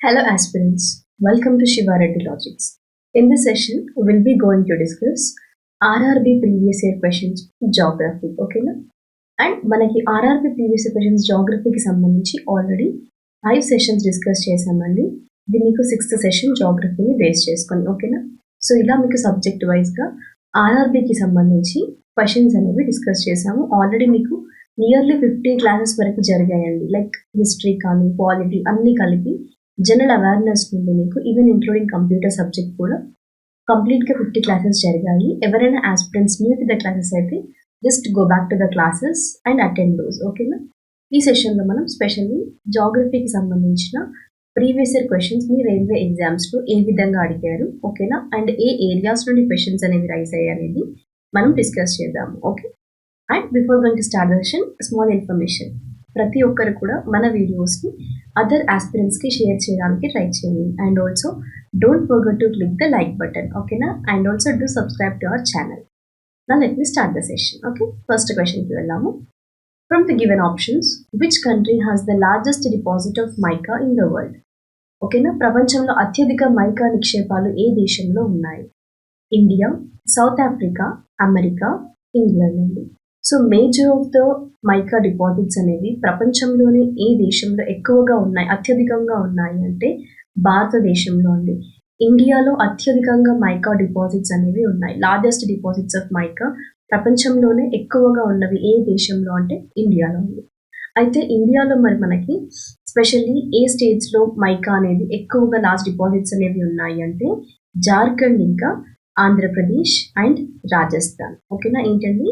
Hello aspirants, welcome to Shiva Reddy Logics. In this session, we will be going to discuss RRB previous year questions geography, okay na? And మనకి RRB previous year questions geography కి సంబంధించి already 5 sessions discuss చేసామండి. ఇది మీకు 6th session geographyని base చేసుకొని, ఓకేనా? So ఇలా మీకు సబ్జెక్ట్ వైజ్గా RRBకి సంబంధించి క్వశ్చన్స్ అనేవి డిస్కస్ చేసాము. ఆల్రెడీ మీకు నియర్లీ 50 క్లాసెస్ వరకు జరిగాయండి. లైక్ హిస్టరీ కానీ పాలిటీ అన్నీ కలిపి జనరల్ అవేర్నెస్ నుండి మీకు ఈవెన్ ఇంక్లూడింగ్ కంప్యూటర్ సబ్జెక్ట్ కూడా కంప్లీట్గా 50 క్లాసెస్ జరిగాయి. ఎవరైనా aspirants new to the classes అయితే just go back to the classes and attend those, ఓకేనా? ఈ సెషన్లో మనం స్పెషల్లీ జాగ్రఫీకి సంబంధించిన ప్రీవియస్ ఇయర్ క్వశ్చన్స్ మీ రైల్వే ఎగ్జామ్స్లో ఏ విధంగా అడిగారు, ఓకేనా? అండ్ ఏ ఏరియాస్ నుండి క్వశ్చన్స్ అనేవి రైజ్ అయ్యాయి అనేది మనం డిస్కస్ చేద్దాము, okay? And before going to start the session, small information. ప్రతి ఒక్కరు కూడా మన వీడియోస్ని అదర్ ఆస్పిరెంట్స్కి షేర్ చేయడానికి ట్రై చేయండి. And also don't forget to click the like button, ఓకేనా? And also do subscribe to our channel. Now let me start the session, okay? First question కి వెళ్దాము. From the given options, which country has the largest deposit of mica in the world? ఓకేనా? ప్రపంచంలో అత్యధిక mica నిక్షేపాలు ఏ దేశంలో ఉన్నాయి? India, South Africa, America, England అండి. So major of the mica deposits అనేవి ప్రపంచంలోనే ఏ దేశంలో ఎక్కువగా ఉన్నాయి, అత్యధికంగా ఉన్నాయి అంటే భారతదేశంలో అండి. ఇండియాలో అత్యధికంగా మైకా డిపాజిట్స్ అనేవి ఉన్నాయి. లార్జెస్ట్ డిపాజిట్స్ ఆఫ్ మైకా ప్రపంచంలోనే ఎక్కువగా ఉన్నవి ఏ దేశంలో అంటే ఇండియాలో ఉంది. అయితే ఇండియాలో మరి మనకి స్పెషల్లీ ఏ స్టేట్స్లో మైకా అనేది ఎక్కువగా లార్జ్ డిపాజిట్స్ అనేవి ఉన్నాయి అంటే జార్ఖండ్, ఇంకా ఆంధ్రప్రదేశ్ అండ్ రాజస్థాన్, ఓకేనా? ఏంటండి?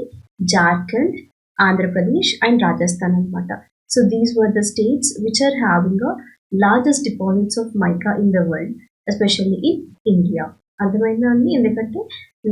జార్ఖండ్, ఆంధ్రప్రదేశ్ అండ్ రాజస్థాన్ అనమాట. So these were the states which are having a largest deposits of mica in the world, especially in India. అర్థమైందా అండి? ఎందుకంటే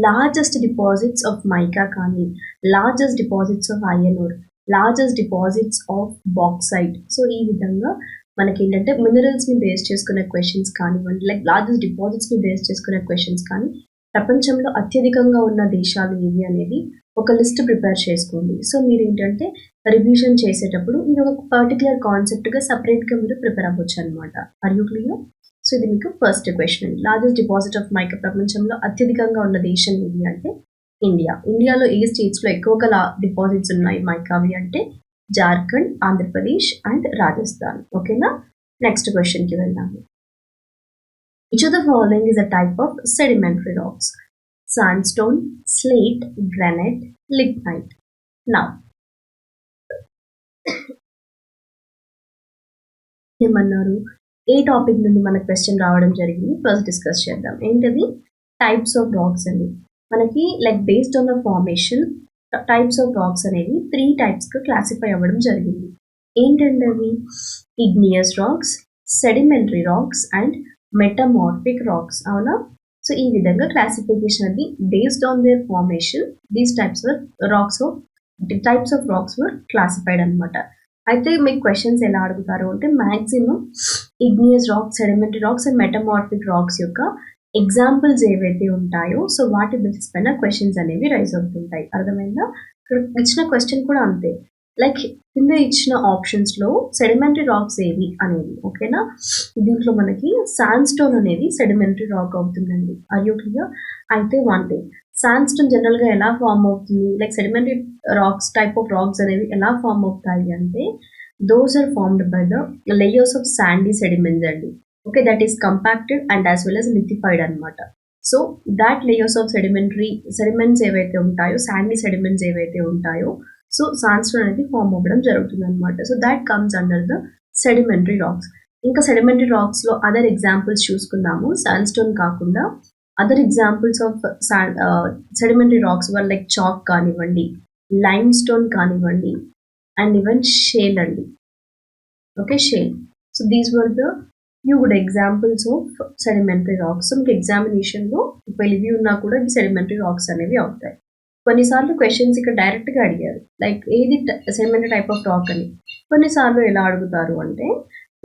లార్జెస్ట్ డిపాజిట్స్ ఆఫ్ మైకా కానీ, largest deposits of iron ore, largest deposits of bauxite. So ఈ విధంగా మనకి ఏంటంటే మినరల్స్ని base చేసుకునే క్వశ్చన్స్ కానివ్వండి, లైక్ లార్జెస్ట్ డిపాజిట్స్ని బేస్ చేసుకునే క్వశ్చన్స్ కానీ ప్రపంచంలో అత్యధికంగా ఉన్న దేశాలు ఏవి అనేది ఒక లిస్ట్ ప్రిపేర్ చేసుకోండి. సో మీరు ఏంటంటే రివిజన్ చేసేటప్పుడు ఇది ఒక పర్టికులర్ కాన్సెప్ట్గా సపరేట్గా మీరు ప్రిపేర్ అవ్వచ్చు అనమాట. Are you clear? సో ఇది మీకు first question. Largest deposit of mica ప్రపంచంలో అత్యధికంగా ఉన్న దేశం ఏది అంటే ఇండియా. ఇండియాలో ఏ స్టేట్స్లో ఎక్కువగా డిపాజిట్స్ ఉన్నాయి మైకావి అంటే జార్ఖండ్, ఆంధ్రప్రదేశ్ అండ్ రాజస్థాన్, ఓకేనా? నెక్స్ట్ క్వశ్చన్కి వెళ్దాము. Which of the following is a type of sedimentary rocks? Sandstone, slate, granite, lignite. Now, ఏమన్నారు? ఏ టాపిక్ నుండి మనకు క్వశ్చన్ రావడం జరిగింది ఫస్ట్ డిస్కస్ చేద్దాం. ఏంటది? టైప్స్ ఆఫ్ రాక్స్ అండి. మనకి like based on the formation types of rocks అనేవి 3 టైప్స్గా క్లాసిఫై అవ్వడం జరిగింది. ఏంటంటే అవి igneous rocks, sedimentary rocks and metamorphic racks, అవునా? సో ఈ విధంగా క్లాసిఫికేషన్ అది based on their formation these types of racks were classified అనమాట. అయితే మీకు క్వశ్చన్స్ ఎలా అడుగుతారు అంటే maximum igneous rocks, sedimentary rocks and metamorphic racks యొక్క ఎగ్జాంపుల్స్ ఏవైతే ఉంటాయో సో వాటి బేసిస్ పైన క్వశ్చన్స్ అనేవి రైజ్ అవుతుంటాయి. అర్థమైందా? ఇక్కడ ఇచ్చిన క్వశ్చన్ కూడా అంతే. లైక్ కింద ఇచ్చిన ఆప్షన్స్లో సెడిమెంటరీ రాక్స్ ఏవి అనేది, ఓకేనా? దీంట్లో మనకి శాండ్స్టోన్ అనేది సెడిమెంటరీ రాక్ అవుతుందండి. Are you clear? అయితే వన్ థింగ్, శాండ్స్టోన్ జనరల్గా ఎలా ఫామ్ అవుతుంది, like sedimentary rocks type of rocks అనేవి ఎలా ఫామ్ అవుతాయి అంటే those are formed by the layers of sandy sediments అండి. Okay, that is compacted and as well as lithified అనమాట. So that layers of sediments ఏవైతే ఉంటాయో, Sandy sediments ఏవైతే ఉంటాయో సో శాండ్స్టోన్ అనేది ఫామ్ అవ్వడం జరుగుతుంది అనమాట. So that comes under the sedimentary rocks. ఇంకా సెడిమెంటరీ రాక్స్లో అదర్ ఎగ్జాంపుల్స్ చూసుకుందాము. శాండ్స్టోన్ కాకుండా other examples of sedimentary rocks were like chalk కానివ్వండి, లైమ్ స్టోన్ కానివ్వండి అండ్ ఈవెన్ షేల్ అండి. Okay, shale. So these were the few good examples of sedimentary rocks. So మీకు ఎగ్జామినేషన్లో ఒకవేళ ఇవి ఉన్నా కూడా ఇవి సెడిమెంటరీ రాక్స్ అనేవి అవుతాయి. కొన్నిసార్లు క్వశ్చన్స్ ఇక్కడ డైరెక్ట్గా అడిగారు, లైక్ ఏది సెడిమెంటరీ టైప్ ఆఫ్ రాక్ అని. కొన్నిసార్లు ఎలా అడుగుతారు అంటే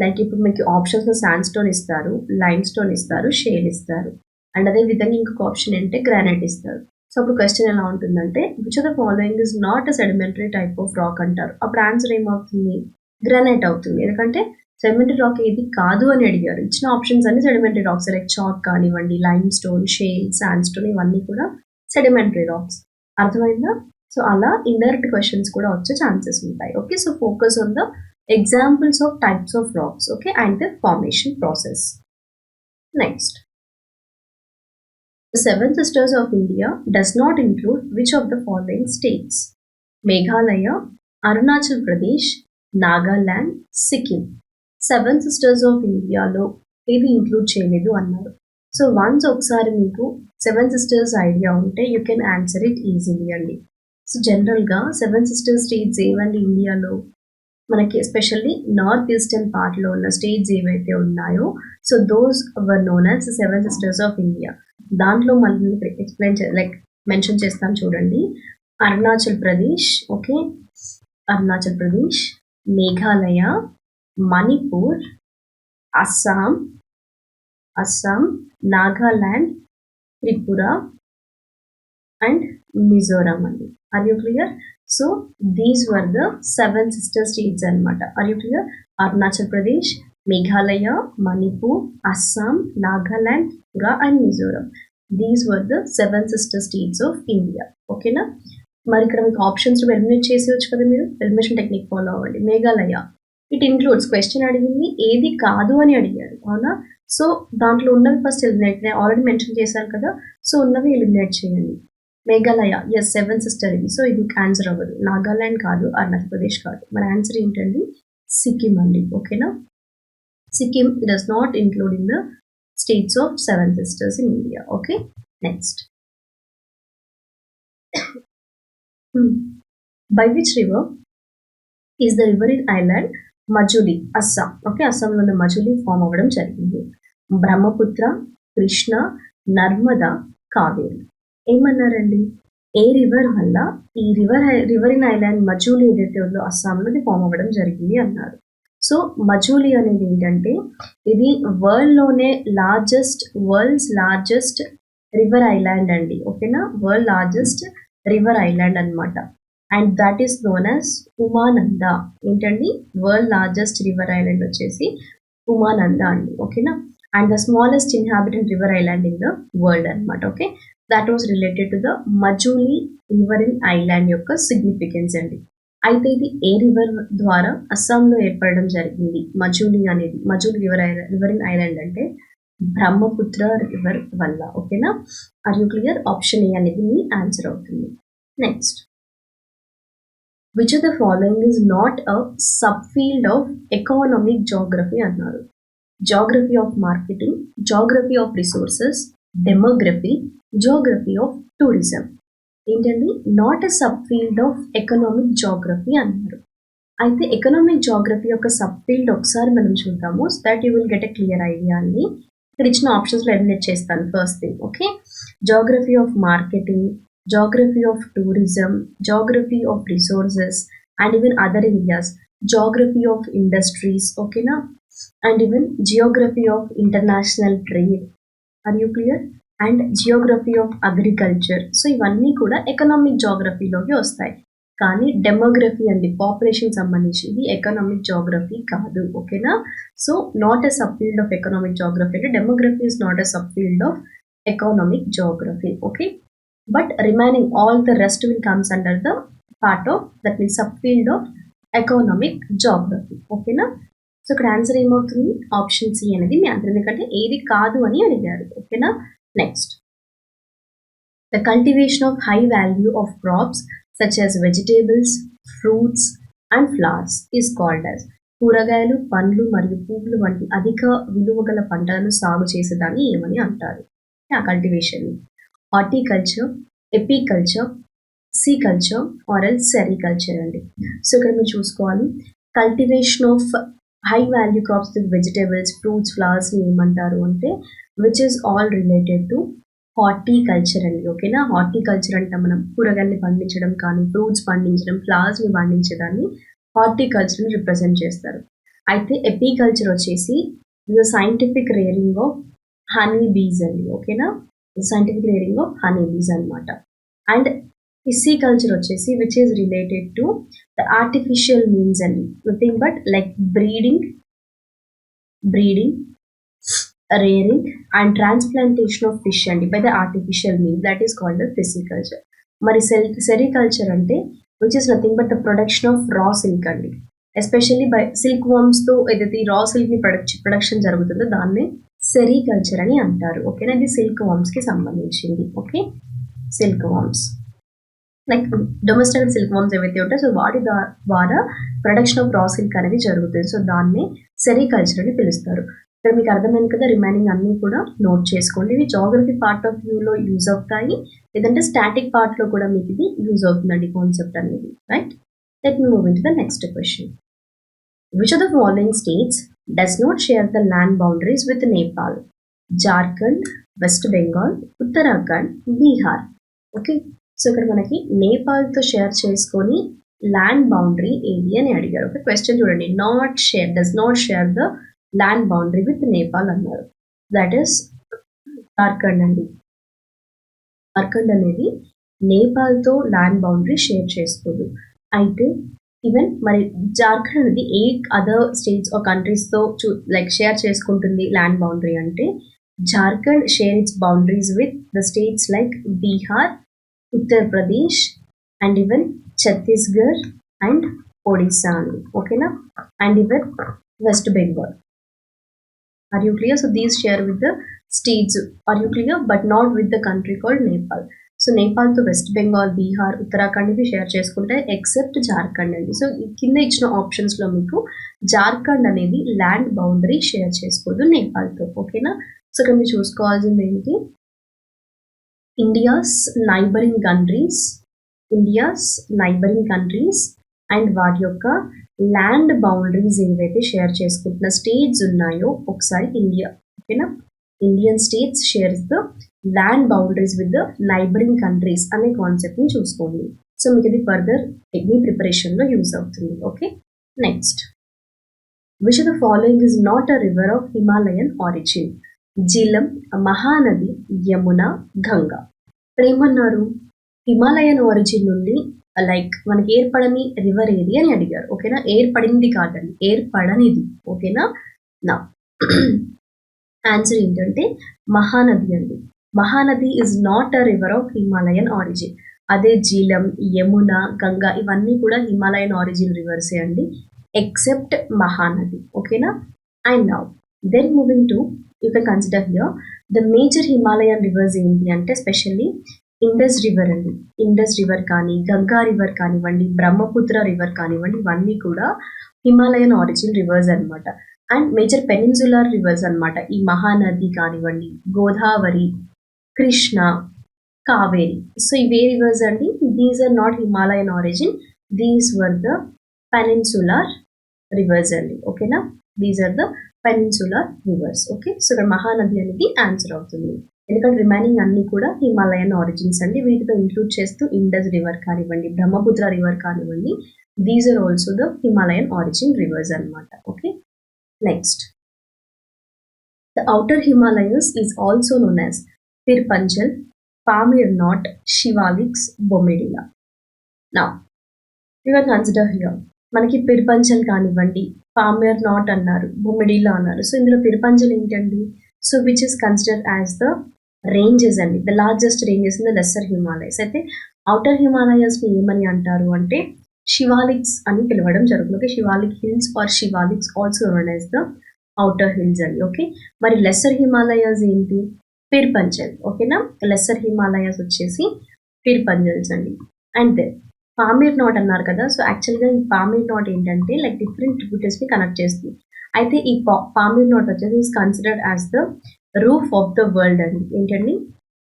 లైక్ ఇప్పుడు మీకు ఆప్షన్స్లో శాండ్స్టోన్ ఇస్తారు, లైమ్ స్టోన్ ఇస్తారు, షేల్ ఇస్తారు అండ్ అదే విధంగా ఇంకొక ఆప్షన్ ఏంటంటే గ్రానైట్ ఇస్తారు. సో అప్పుడు క్వశ్చన్ ఎలా ఉంటుందంటే which of the following is not a sedimentary type of rock అంటారు. అప్పుడు ఆన్సర్ ఏమవుతుంది? గ్రానైట్ అవుతుంది. ఎందుకంటే సెడిమెంటరీ రాక్ ఏది కాదు అని అడిగారు. ఇచ్చిన ఆప్షన్స్ అన్ని సెడిమెంటరీ రాక్స్ లైక్ చాక్ కానివ్వండి, lime stone, shale, sand stone ఇవన్నీ కూడా సెడిమెంటరీ రాక్స్. అర్థమైందా? సో అలా ఇండైరెక్ట్ క్వశ్చన్స్ కూడా వచ్చే ఛాన్సెస్ ఉంటాయి. Okay, so focus on the examples of types of racks, okay, and the formation process. Next, the Seven Sisters of India does not include which of the following states? Meghalaya, Arunachal Pradesh, Nagaland, Sikkim. Seven Sisters of Indiaలో ఏది include చేయలేదు అన్నారు. So once ఒకసారి మీకు seven sisters idea ఉంటే you can answer it easily అండి. So జనరల్గా seven sisters states ఏవండి ఇండియాలో? మనకి ఎస్పెషల్లీ నార్త్ ఈస్టర్న్ పార్ట్లో ఉన్న స్టేట్స్ ఏవైతే ఉన్నాయో so those were known as seven sisters of India. దాంట్లో మళ్ళీ ఎక్స్ప్లెయిన్ లైక్ మెన్షన్ చేస్తాను చూడండి. అరుణాచల్ ప్రదేశ్, ఓకే, అరుణాచల్ ప్రదేశ్, మేఘాలయ, మణిపూర్, అస్సాం, నాగాలాండ్, త్రిపుర అండ్ మిజోరాం అండి. Are you clear? So these were the seven sister states అనమాట. Are you clear? Arunachal Pradesh, Meghalaya, Manipur, Assam, Nagaland, Tripura and Mizoram. These were the seven sister states of India. ఓకేనా? మరి ఇక్కడ మీకు ఆప్షన్స్ ఎలిమినేట్ చేసేవచ్చు కదా, మీరు ఎలిమినేషన్ టెక్నిక్ ఫాలో అవ్వండి. మేఘాలయ ఇట్ ఇంక్లూడ్స్, క్వశ్చన్ అడిగింది ఏది కాదు అని అడిగారు, అవునా? సో దాంట్లో ఉన్నవి ఫస్ట్ ఎలిమినేట్, నేను ఆల్రెడీ మెన్షన్ చేశాను కదా, సో ఉన్నవి ఎలిమినేట్ చేయండి. మేఘాలయ ఎస్ సెవెన్ సిస్టర్ ఇది, సో ఇది ఆన్సర్ అవ్వదు. నాగాలాండ్ కాదు, అరుణాచల్ ప్రదేశ్ కాదు, మన ఆన్సర్ ఏంటండి? సిక్కిం అండి. ఓకేనా? Sikkim does not include in the states of seven sisters in India. Okay, next. By which river is the river in island Majuli, Assam? Okay, అస్సాంలో ఉన్న మజులి ఫామ్ అవ్వడం జరిగింది. బ్రహ్మపుత్ర, కృష్ణ, నర్మదా, కావేరి. ఏమన్నారండి? ఏ రివర్ వల్ల ఈ రివర్ ఇన్ ఐలాండ్ మజూలి ఏదైతే ఉందో అస్సాంలో ఇది ఫామ్ అవ్వడం జరిగింది అన్నారు. సో మజూలి అనేది ఏంటంటే ఇది వరల్డ్స్ లార్జెస్ట్ రివర్ ఐలాండ్ అండి. ఓకేనా? వరల్డ్ లార్జెస్ట్ రివర్ ఐలాండ్ అనమాట. And that is known as Umananda. ఏంటండి? వరల్డ్ లార్జెస్ట్ రివర్ ఐలాండ్ వచ్చేసి ఉమానంద అండి. ఓకేనా? And the smallest inhabitant river island in the world అనమాట. Okay, that was related to the Majuli river in island యొక్క significance అండి. అయితే ఇది ఏ రివర్ ద్వారా అస్సాంలో ఏర్పడడం జరిగింది? మజూలి అనేది, మజూలి రివర్ ఇన్ ఐలాండ్ అంటే బ్రహ్మపుత్ర రివర్ వల్ల. ఓకేనా? Are you clear? Option A అనేది మీ ఆన్సర్ అవుతుంది. Next, which of the following is not a subfield of economic geography అన్నారు. Geography of marketing, geography of resources, demography, geography of tourism. ఏంటండి? Not a sub field of economic geography అన్నారు. అయితే economic geography యొక్క sub field ఒకసారి మనం చూద్దాము, so that you will get a clear idea అండి. ఇక్కడ ఇచ్చిన ఆప్షన్స్లో ఎలిమినేట్ చేస్తాను. First thing, okay, geography of marketing, geography of tourism, geography of resources, and even other areas, geography of industries, okay na, and even geography of international trade. Are you clear? And geography of agriculture. So ఇవన్నీ కూడా economic జాగ్రఫీలోకి వస్తాయి. కానీ demography అండి, population సంబంధించి, ఇది economic geography కాదు. ఓకేనా? So not a sub field of economic geography అంటే demography is not a sub field of economic geography. Okay, but remaining all the rest will comes under the part of that means subfield of economic geography. ఓకేనా? So ఇక్కడ answer ఏమవుతుంది? Option C అనేది మీ answer, ఎందుకంటే ఏది కాదు అని అడిగారు. ఓకేనా? Next, the cultivation of high value of crops such as vegetables, fruits and flowers is called as. కూరగాయలు, పండ్లు మరియు పువ్వులు వంటి అధిక విలువ గల పంటలను సాగు చేసేదాన్ని ఏమని అంటారు? ఆ cultivation horticulture, apiculture, sericulture or else sericulture అండి. సో ఇక్కడ మీరు చూసుకోవాలి, cultivation of high value crops with vegetables, fruits, flowers ఏమంటారు అంటే which is all related to horticulture అండి. ఓకేనా? హార్టికల్చర్ అంటే మనం కూరగాయల్ని పండించడం కానీ, ఫ్రూట్స్ పండించడం, ఫ్లవర్స్ని పండించడాన్ని హార్టికల్చర్ని రిప్రజెంట్ చేస్తారు. అయితే ఎపికల్చర్ వచ్చేసి సైంటిఫిక్ రేరింగ్ ఆఫ్ హనీ బీస్ అండి. ఓకేనా? Scientific rearing of honey bees అనమాట. అండ్ పిసికల్చర్ వచ్చేసి which is related to the artificial means అండి, nothing but like breeding breeding, rearing and transplantation of fish అండి by the artificial means, that is called the pisciculture. మరి sericulture అంటే which is nothing but the production of raw silk అండి. Especially by silk వామ్స్తో ఏదైతే రా సిల్క్ని production జరుగుతుందో దాన్నే sericulture అని అంటారు. ఓకేనా, ఇది సిల్క్ వామ్స్కి సంబంధించింది. Okay, silk worms like domestic silk worms ఏవైతే ఉంటాయో సో వాటి ద్వారా ప్రొడక్షన్ ఆఫ్ రా సిల్క్ అనేది జరుగుతుంది. సో దాన్ని సెరికల్చర్ అని పిలుస్తారు. ఇక్కడ మీకు అర్థమైంది కదా, రిమైనింగ్ అన్నీ కూడా నోట్ చేసుకోండి. ఇవి జాగ్రఫీ పార్ట్ ఆఫ్ వ్యూలో యూజ్ అవుతాయి, లేదంటే స్టాటిక్ పార్ట్లో కూడా మీకు ఇది యూజ్ అవుతుందండి కాన్సెప్ట్ అనేది. Right, let me move into the next question. Which of the following states does not share the land boundaries with Nepal? Jharkhand, West Bengal, Uttarakhand, Bihar. Okay, so ఇక్కడ మనకి నేపాల్తో షేర్ చేసుకొని ల్యాండ్ బౌండరీ ఏది అని అడిగారు. ఒక క్వశ్చన్ చూడండి, not share, does not share the land boundary with Nepal అన్నారు. దట్ ఈస్ జార్ఖండ్ అండి. జార్ఖండ్ అనేది నేపాల్తో ల్యాండ్ బౌండరీ షేర్ చేసుకోదు. అయితే ఈవెన్ మరి జార్ఖండ్ అనేది ఏ అదర్ స్టేట్స్ ఆర్ కంట్రీస్తో లైక్ షేర్ చేసుకుంటుంది ల్యాండ్ బౌండరీ అంటే, Jharkhand share its boundaries with the states like Bihar, Uttar Pradesh and even Chhattisgarh and Odisha అండి. ఓకేనా, and even West Bengal. Are you clear? So these share with the states. Are you clear? But not with the country called Nepal. So Nepal తో west Bengal, Bihar, Uttarakhand ఇవి share చేసుకుంటే except Jharkhand అండి. So కింద ఇచ్చిన options లో మీకు జార్ఖండ్ అనేది ల్యాండ్ బౌండరీ షేర్ చేసుకోదు నేపాల్తో. ఓకేనా, సో ఇక్కడ మీరు చూసుకోవాల్సింది ఏంటి, ఇండియాస్ నైబరింగ్ కంట్రీస్ అండ్ వాటి యొక్క ల్యాండ్ బౌండరీస్ ఏవైతే షేర్ చేసుకుంటున్న స్టేట్స్ ఉన్నాయో ఒకసారి ఇండియా. ఓకేనా, Indian states shares the land boundaries with the neighbouring countries అనే కాన్సెప్ట్ని చూసుకోండి. సో మీకు ఇది ఫర్దర్ మీ ప్రిపరేషన్లో యూజ్ అవుతుంది. Okay, next, which of the following is not a river of Himalayan origin? Jhelum, Mahanadi, Yamuna, Ganga. ఏమన్నారు, హిమాలయన్ ఆరిజిన్ నుండి లైక్ మనకి ఏర్పడని రివర్ ఏది అని అడిగారు. ఓకేనా, ఏర్పడింది కాదండి, ఏర్పడనిది. ఓకేనా, నా ఆన్సర్ ఏంటంటే మహానది అండి. Mahanadi is not a river of Himalayan origin. అదే జీలం, యమున, గంగా ఇవన్నీ కూడా హిమాలయన్ ఆరిజిన్ రివర్సే అండి, ఎక్సెప్ట్ మహానది. ఓకేనా, and now then moving to you can consider here the major Himalayan rivers ఏంటి అంటే స్పెషల్లీ ఇండస్ రివర్ అండి. ఇండస్ రివర్ కానీ, గంగా రివర్ కానివ్వండి, బ్రహ్మపుత్ర రివర్ కానివ్వండి, ఇవన్నీ కూడా హిమాలయన్ ఆరిజిన్ రివర్స్ అనమాట. అండ్ మేజర్ పెనిన్సులర్ రివర్స్ అనమాట. ఈ మహానది కానివ్వండి, గోదావరి, కృష్ణ, కావేరి. సో ఇవే రివర్స్ అండి. These are not Himalayan origin, these were the peninsular rivers అండి. ఓకేనా, these are the peninsular reverse. Okay, so ఇక్కడ మహానది అనేది ఆన్సర్ అవుతుంది, ఎందుకంటే రిమైనింగ్ అన్ని కూడా హిమాలయన్ ఆరిజిన్స్ అండి. వీటితో ఇంక్లూడ్ చేస్తూ ఇండస్ రివర్ కానివ్వండి, బ్రహ్మపుత్ర రివర్ కానివ్వండి, these are also the Himalayan origin rivers అనమాట. Okay, next, the outer Himalayas is also known as Pir Panjal, Pamir knot, Shivaliks, Bomdila. Now you can consider here మనకి పిర్పంజల్ కానివ్వండి, పామిర్ నాట్ అన్నారు, బొమ్మిడిలా అన్నారు. సో ఇందులో పిర్పంజల్ ఏంటండి, so which is considered as the ranges అండి, the largest ranges in the lesser Himalayas. అయితే outer హిమాలయస్ని ఏమని అంటారు అంటే శివాలిక్స్ అని పిలవడం జరుగుతుంది. Okay, Shivalik hills are Shivaliks also known as the outer hills అండి. ఓకే, మరి లెస్సర్ హిమాలయస్ ఏంటి, పిర్పంజల్. ఓకేనా, లెస్సర్ హిమాలయస్ వచ్చేసి పిర్పంజల్స్ అండి. అండ్ దెన్ పామిర్ నాట్ అన్నారు కదా, సో యాక్చువల్గా ఈ పామిర్ నాట్ ఏంటంటే లైక్ డిఫరెంట్ ట్రిబ్యూటరీస్ని కనెక్ట్ చేస్తుంది. అయితే ఈ పామిర్ నాట్ వచ్చేసి is considered as the roof of the world అండి. ఏంటండి,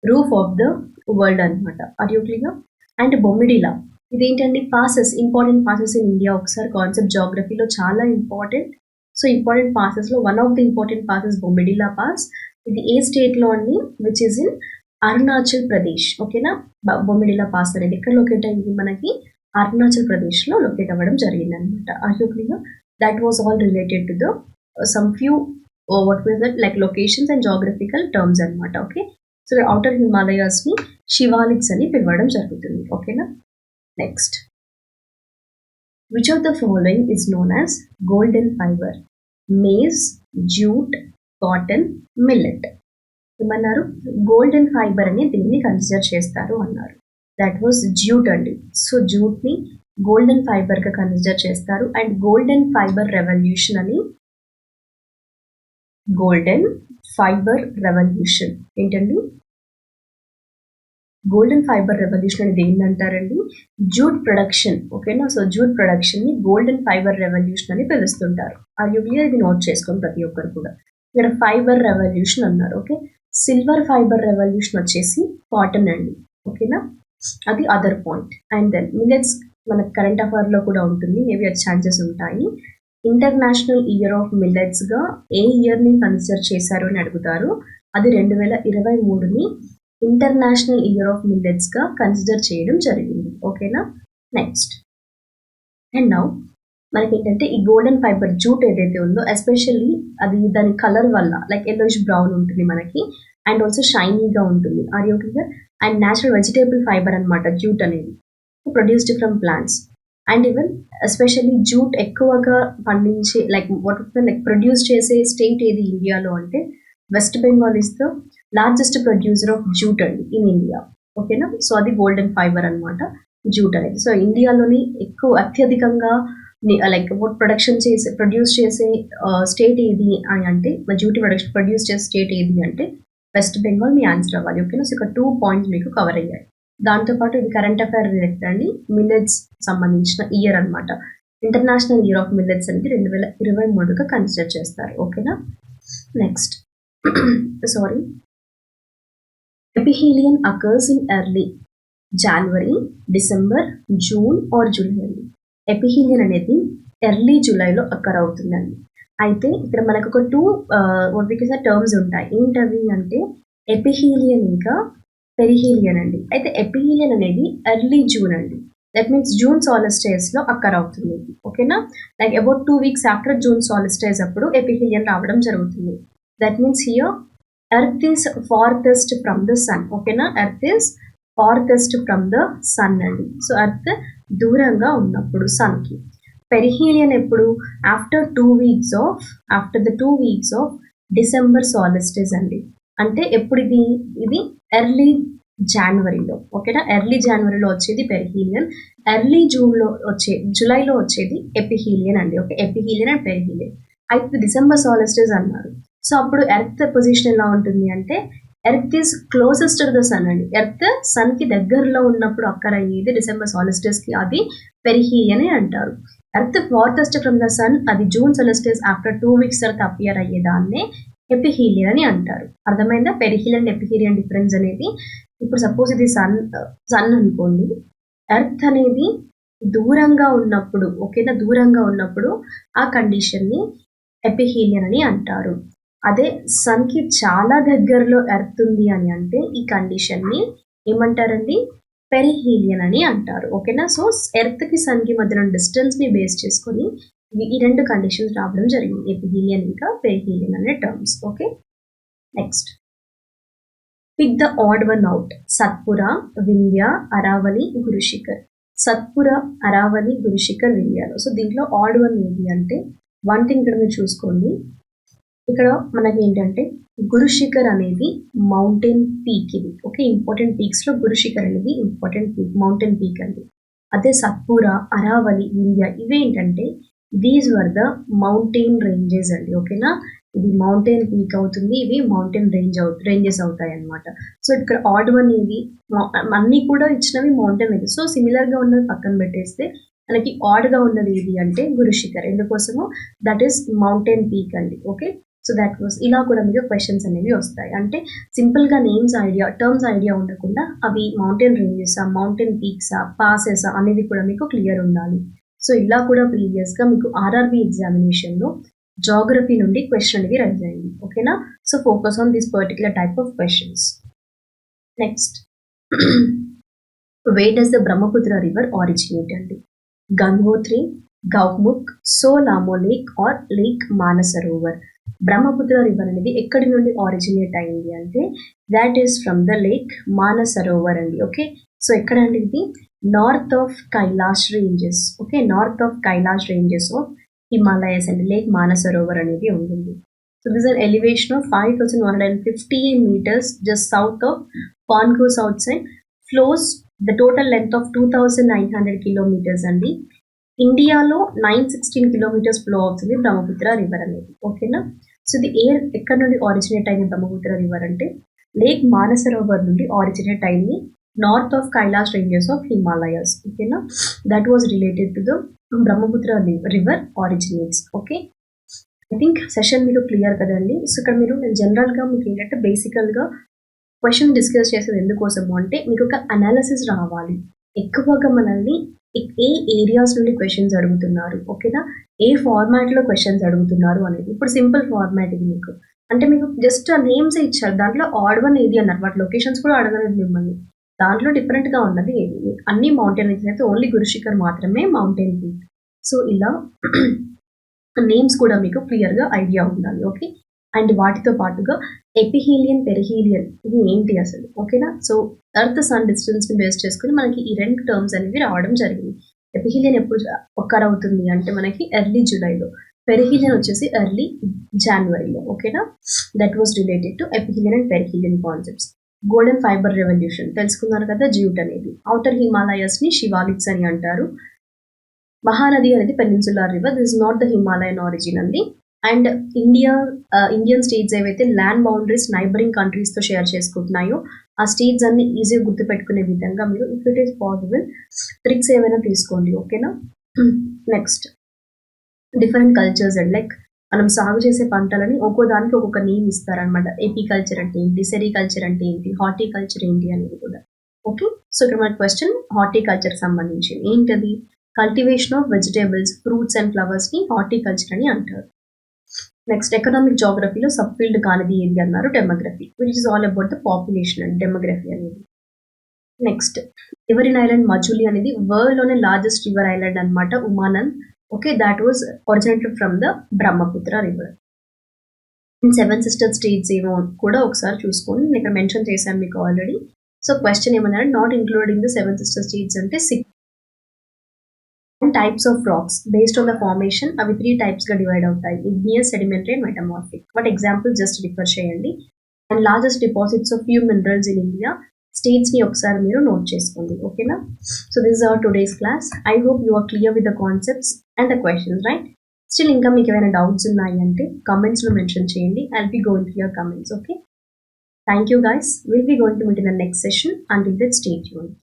రూఫ్ ఆఫ్ ద వరల్డ్ అనమాట. Are you clear? And Bomdila ఇదేంటండి, passes, important passes in India. ఒకసారి కాన్సెప్ట్ జాగ్రఫీలో చాలా ఇంపార్టెంట్. సో ఇంపార్టెంట్ పాసెస్లో one of the important passes Bomdila pass. ఇది ఏ స్టేట్లో అండి, which is in Arunachal Pradesh. ఓకేనా, బొమ్మిడిలా పాస్ అనేది ఎక్కడ లొకేట్ అయింది, మనకి అరుణాచల్ ప్రదేశ్లో లొకేట్ అవ్వడం జరిగింది అనమాట. Are you clear? That was all related to the some few what were that like locations and geographical terms అనమాట. ఓకే, సో అవుటర్ హిమాలయాస్ ని శివాలిక్స్ అని పిలవడం జరుగుతుంది. ఓకేనా, next, which of the following is known as golden fibre? Maize, jute, cotton, millet. ఏమన్నారు? Golden fibre అని దీన్ని consider చేస్తారు అన్నారు. దట్ వాజ్ జూట్ అండి. సో జూట్ని గోల్డెన్ ఫైబర్గా కన్సిడర్ చేస్తారు. అండ్ గోల్డెన్ ఫైబర్ రెవల్యూషన్ అని, గోల్డెన్ ఫైబర్ రెవల్యూషన్ ఏంటండి? గోల్డెన్ ఫైబర్ రెవల్యూషన్ అనేది ఏంటంటారండి? Jute production. ఓకేనా? సో జూట్ ప్రొడక్షన్ని గోల్డెన్ ఫైబర్ రెవల్యూషన్ అని పిలుస్తుంటారు. ఆ యూక్లియర్ ఇది నోట్ చేసుకోండి ప్రతి ఒక్కరు కూడా. ఇక్కడ ఫైబర్ రెవల్యూషన్ అన్నారు. ఓకే, సిల్వర్ ఫైబర్ రెవల్యూషన్ వచ్చేసి కాటన్ అండి. ఓకేనా, అది other point. And then millets మనకు కరెంట్ అఫైర్లో కూడా ఉంటుంది, మేబీ అది ఛాన్సెస్ ఉంటాయి. ఇంటర్నేషనల్ ఇయర్ ఆఫ్ మిల్లెట్స్గా ఏ ఇయర్ని కన్సిడర్ చేశారు అని అడుగుతారు. అది 2023ని ఇంటర్నేషనల్ ఇయర్ ఆఫ్ మిల్లెట్స్గా కన్సిడర్ చేయడం జరిగింది. ఓకేనా, నెక్స్ట్. అండ్ నౌ మనకి ఏంటంటే ఈ గోల్డెన్ ఫైబర్ జూట్ ఏదైతే ఉందో, ఎస్పెషల్లీ అది దాని కలర్ వల్ల లైక్ ఎల్లోయిష్ బ్రౌన్ ఉంటుంది మనకి, అండ్ ఆల్సో షైనీగా ఉంటుంది. Are you clear? And natural vegetable fibre అనమాట జూట్ అనేది, produced from plants. And even especially jute ఎక్కువగా పండించే లైక్ ప్రొడ్యూస్ చేసే స్టేట్ ఏది ఇండియాలో అంటే West Bengal is the largest producer of jute అండి ఇన్ ఇండియా. ఓకేనా, సో అది గోల్డెన్ ఫైబర్ అనమాట జూట్ అనేది. సో ఇండియాలోని అత్యధికంగా లైక్ ప్రొడ్యూస్ చేసే స్టేట్ ఏది అని అంటే, జూట్ ప్రొడ్యూస్ చేసే స్టేట్ ఏది అంటే వెస్ట్ బెంగాల్. మీ ఆన్సర్ అవ్వాలి. ఓకేనా, సో ఇక్కడ 2 పాయింట్స్ మీకు కవర్ అయ్యాయి. దాంతోపాటు ఇది కరెంట్ అఫైర్ రిలేటెడ్ అండి, మిల్లెట్స్ సంబంధించిన ఇయర్ అనమాట. ఇంటర్నేషనల్ ఇయర్ ఆఫ్ మిల్లెట్స్ అనేది 2023గా కన్సిడర్ చేస్తారు. ఓకేనా, next. Sorry, aphelion occurs in early January, December, June or July అండి. ఎపిహీలియన్ అనేది ఎర్లీ జూలైలో అక్కర్ అవుతుందండి. అయితే ఇక్కడ మనకు ఒక 2 టర్మ్స్ ఉంటాయి. ఏంటవి అంటే ఎపిహీలియన్ ఇంకా పెరిహీలియన్ అండి. అయితే ఎపిహీలియన్ అనేది ఎర్లీ జూన్ అండి. దట్ మీన్స్ జూన్ సాలిస్టైస్లో అక్కర్ అవుతుంది. ఓకేనా, like about 2 weeks after June solstice అప్పుడు ఎపిహీలియన్ రావడం జరుగుతుంది. That means here earth is farthest from the sun. ఓకేనా, earth is farthest from the sun అండి. సో ఎర్త్ దూరంగా ఉన్నప్పుడు సన్కి. పెరిహీలియన్ ఎప్పుడు? After the 2 weeks of December solstice అండి. అంటే ఎప్పుడు ఇది ఎర్లీ జనవరిలో. ఓకేనా, ఎర్లీ జనవరిలో వచ్చేది పెరిహీలియన్, ఎర్లీ జూలైలో వచ్చేది ఎపిహీలియన్ అండి. Okay, aphelion and perihelion. అయితే డిసెంబర్ సాలిస్టిస్ అన్నారు. సో అప్పుడు ఎర్త్ పొజిషన్ ఎలా ఉంటుంది అంటే earth is closest to the sun అండి. ఎర్త్ సన్కి దగ్గరలో ఉన్నప్పుడు అక్కర్ అయ్యేది డిసెంబర్ సాలిస్టిస్కి, అది పెరిహీలియన్ అని అంటారు. Earth farthest from the sun, అది జూన్ సాలిస్టిస్ ఆఫ్టర్ 2 వీక్స్ తర్వాత అపియర్ అయ్యేదాన్నే ఎపిహీలియన్ అని అంటారు. అర్థమైందా? పెరిహీలియన్ ఎపిహీలియన్ డిఫరెన్స్ అనేది. ఇప్పుడు సపోజ్ ఇది సన్ అనుకోండి, ఎర్త్ అనేది దూరంగా ఉన్నప్పుడు, ఓకేనా, దూరంగా ఉన్నప్పుడు ఆ కండిషన్ని ఎపిహీలియన్ అని అంటారు. అదే సన్కి చాలా దగ్గరలో ఎర్త్ ఉంది అని అంటే ఈ కండిషన్ని ఏమంటారండి? పెరిహీలియన్ అని అంటారు. ఓకేనా, సో ఎర్త్కి సన్కి మధ్యన డిస్టెన్స్ని బేస్ చేసుకొని ఈ 2 కండిషన్స్ రావడం జరిగింది, ఎపిహీలియన్ ఇంకా పెరిహీలియన్ అనే terms. Okay, next. Pick the odd one out. Satpura, Vindhya, Aravalli, Gurushikhar. Satpura, Aravalli, Gurushikhar, వింధ్యాలో. సో దీంట్లో ఆడ్ వన్ ఏది అంటే, వన్ థింగ్ ఇక్కడ మీరు చూసుకోండి. ఇక్కడ మనకి ఏంటంటే గురుశిఖర్ అనేది మౌంటైన్ పీక్. ఇది ఓకే, ఇంపార్టెంట్ పీక్స్లో గురుశిఖర్ అనేది ఇంపార్టెంట్ పీక్, మౌంటైన్ పీక్ అండి. అదే సత్పుర, అరావలి, వింధ్య ఇవేంటంటే these were the mountain ranges అండి. ఓకేనా, ఇది మౌంటైన్ పీక్ అవుతుంది, ఇవి మౌంటైన్ రేంజెస్ అవుతాయి అనమాట. సో ఇక్కడ ఆడ్ వన్ ఏది? అన్నీ కూడా ఇచ్చినవి మౌంటైన్ రేంజెస్. సో సిమిలర్గా ఉన్నది పక్కన పెట్టేస్తే మనకి ఆడ్గా ఉన్నది ఏది అంటే Gurushikhar. ఎందుకోసము? That is mountain peak అండి. ఓకే, సో దట్ వాస్. ఇలా కూడా మీకు క్వశ్చన్స్ అనేవి వస్తాయి. అంటే సింపుల్గా టర్మ్స్ ఐడియా ఉండకుండా అవి మౌంటైన్ రేంజెసా, మౌంటైన్ పీక్సా, పాసెసా అనేది కూడా మీకు క్లియర్ ఉండాలి. సో ఇలా కూడా ప్రీవియస్గా మీకు ఆర్ఆర్బీ ఎగ్జామినేషన్లో జాగ్రఫీ నుండి క్వశ్చన్ అనేది రైజ్ అయింది. ఓకేనా, so focus on this particular type of questions. Next, where does the Brahmaputra river originate అండి? గంగోత్రి, గౌముఖ్, సోలామో lake or lake Mansarovar. Brahmaputra river అనేది ఎక్కడి నుండి ఆరిజినేట్ అయింది అంటే that is from the lake Mansarovar అండి. ఓకే, సో ఎక్కడ అండి? ఇది north of Kailash ranges. Okay, north of Kailash ranges of Himalayas and lake Mansarovar అనేది ఉంటుంది. So this are elevation of 5,150 meters just south of Congo south side, flows the total length of 2,900 kilometers అండి. ఇండియాలో 916 kilometres flow అవుతుంది Brahmaputra river అనేది. ఓకేనా. So ఇది ఎక్కడ నుండి ఆరిజినేట్ అయిన బ్రహ్మపుత్ర రివర్ అంటే లేక్ మానసరోవర్ నుండి ఆరిజినేట్ అయింది, north of Kailash ranges of Himalayas. ఓకేనా. That was related to the Brahmaputra river originates. Okay, I think session మీకు క్లియర్ కదండి. సో ఇక్కడ మీరు జనరల్గా మీకు ఏంటంటే బేసికల్గా క్వశ్చన్ డిస్కస్ చేసేది ఎందుకోసము అంటే మీకు ఒక అనాలిసిస్ రావాలి. ఎక్కువగా మనల్ని ఏ ఏరియాస్ నుండి క్వశ్చన్స్ అడుగుతున్నారు, ఓకేనా, ఏ ఫార్మాట్లో క్వశ్చన్స్ అడుగుతున్నారు అనేది. ఇప్పుడు సింపుల్ ఫార్మాట్ ఇది మీకు, అంటే మీకు జస్ట్ ఆ నేమ్స్ ఇచ్చారు, దాంట్లో ఆడ్ వన్ ఏది అన్నారు, వాటి లొకేషన్స్ కూడా అడగలేదు మిమ్మల్ని. దాంట్లో డిఫరెంట్గా ఉన్నది ఏది, అన్ని మౌంటైన్ రేంజెస్ అయితే ఓన్లీ గురుశిఖర్ మాత్రమే మౌంటైన్ పీక్. సో ఇలా నేమ్స్ కూడా మీకు క్లియర్గా ఐడియా ఉండాలి. ఓకే, అండ్ వాటితో పాటుగా ఎపిహీలియన్ పెరిహీలియన్ ఇది ఏంటి అసలు, ఓకేనా. సో ఎర్త్ సన్ డిస్టెన్స్ని బేస్ చేసుకుని మనకి ఈ రెండు టర్మ్స్ అనేవి రావడం జరిగింది. ఎపిహీలియన్ ఎప్పుడు ఒక్కర్ అవుతుంది అంటే మనకి ఎర్లీ జూలైలో, పెరిహీలియన్ వచ్చేసి ఎర్లీ జనవరిలో. ఓకేనా, that was related to aphelion and perihelion concepts. Golden fibre revolution తెలుసుకున్నారు కదా, జ్యూట్ అనేది. ఔటర్ హిమాలయస్ని శివాలిక్స్ అని అంటారు. మహానది అనేది peninsular river, this is not the Himalayan origin అండి. అండ్ ఇండియన్ స్టేట్స్ ఏవైతే ల్యాండ్ బౌండరీస్ నైబరింగ్ కంట్రీస్తో షేర్ చేసుకుంటున్నాయో ఆ స్టేట్స్ అన్ని ఈజీగా గుర్తుపెట్టుకునే విధంగా మీరు if it is possible tricks ఏమైనా తీసుకోండి. ఓకేనా. Next different cultures and like మనం సాగు చేసే పంటలని ఒక్కో దానికి ఒక్కొక్క నేమ్ ఇస్తారనమాట. ఏపీ కల్చర్ అంటే ఏంటి, సెరికల్చర్ అంటే ఏంటి, హార్టికల్చర్ ఏంటి అనేది కూడా. ఓకే, సో ఇక్కడ మన క్వశ్చన్ హార్టికల్చర్ సంబంధించి ఏంటది, cultivation of vegetables, fruits and ఫ్లవర్స్ని హార్టికల్చర్ అని అంటారు. నెక్స్ట్ ఎకనామిక్ జాగ్రఫీలో సబ్ ఫీల్డ్ కానిది ఏది అన్నారు, demography, which is all about the population and demography అనేది. నెక్స్ట్ రివరిన్ ఐలాండ్ మజులి అనేది వరల్డ్లోనే లార్జెస్ట్ రివర్ ఐలాండ్ అనమాట, Umananda. Okay, that was originated from the Brahmaputra river. Seven sister states ఏమో కూడా ఒకసారి చూసుకోండి, నేను ఇక్కడ మెన్షన్ చేశాను మీకు ఆల్రెడీ. సో క్వశ్చన్ ఏమన్నా not including the seven sister states అంటే 6 types of rocks based on the formation, అవి 3 టైప్స్గా డివైడ్ అవుతాయి, igneous, sedimentary and metamorphic. What example just refer చేయండి. And largest deposits of few minerals in India, స్టేట్స్ని ఒకసారి మీరు note చేసుకోండి. ఓకేనా. So this is our today's class. I hope you are clear with the concepts and the questions, right. Still ఇంకా మీకు ఏమైనా doubts ఉన్నాయి అంటే కమెంట్స్లో మెన్షన్ చేయండి. I'll be going to your comments. Okay, thank you guys. Will be going to meet in the next session. Until that stay tuned.